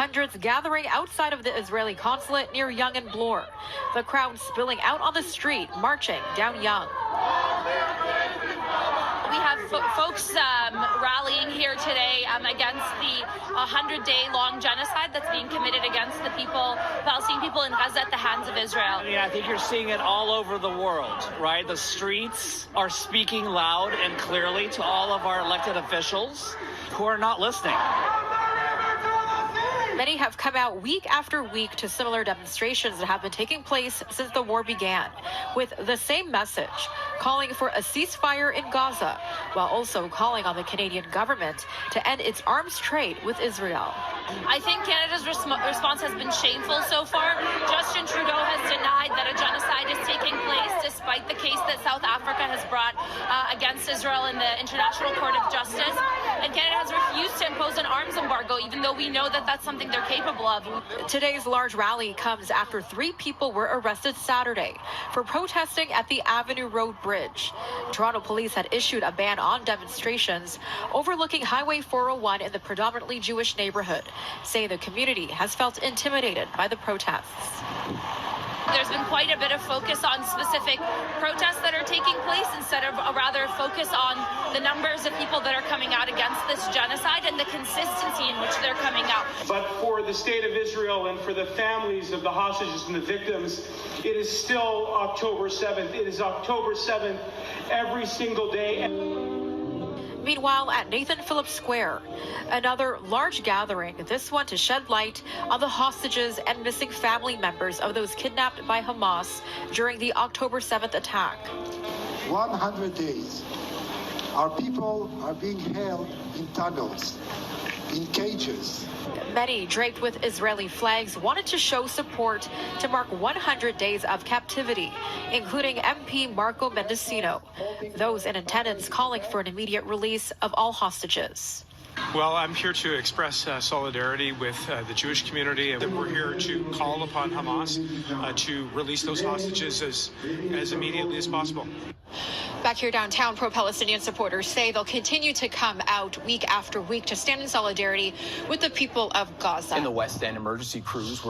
hundreds gathering outside of the Israeli consulate near Yonge and Bloor. The crowd spilling out on the street, marching down Yonge. We have folks rallying here today against the 100-day-long genocide that's being committed against the Palestinian people in Gaza at the hands of Israel. Yeah, I think you're seeing it all over the world, right? The streets are speaking loud and clearly to all of our elected officials who are not listening. Many have come out week after week to similar demonstrations that have been taking place since the war began, with the same message, calling for a ceasefire in Gaza, while also calling on the Canadian government to end its arms trade with Israel. I think Canada's response has been shameful so far. Justin Trudeau has denied that a genocide is taking place, despite the case that South Africa has brought against Israel in the International Court of Justice. And Canada has refused to impose an arms embargo, even though we know that that's something they're capable of. Today's large rally comes after 3 people were arrested Saturday for protesting at the Avenue Road Bridge. Toronto police had issued a ban on demonstrations overlooking Highway 401 in the predominantly Jewish neighborhood, saying the community has felt intimidated by the protests. There's been quite a bit of focus on specific protests that are taking place instead of a rather focus on the numbers of people that are coming out against this genocide and the consistency in which they're coming out. But for the state of Israel and for the families of the hostages and the victims, it is still October 7th. It is October 7th every single day. Meanwhile, at Nathan Phillips Square, another large gathering, this one to shed light on the hostages and missing family members of those kidnapped by Hamas during the October 7th attack. 100 days. Our people are being held in tunnels, in cages. Many draped with Israeli flags wanted to show support to mark 100 days of captivity, including MP Marco Mendocino. Those in attendance calling for an immediate release of all hostages. Well, I'm here to express solidarity with the Jewish community, and we're here to call upon Hamas to release those hostages as immediately as possible. Back here downtown, pro-Palestinian supporters say they'll continue to come out week after week to stand in solidarity with the people of Gaza. In the West End, emergency crews were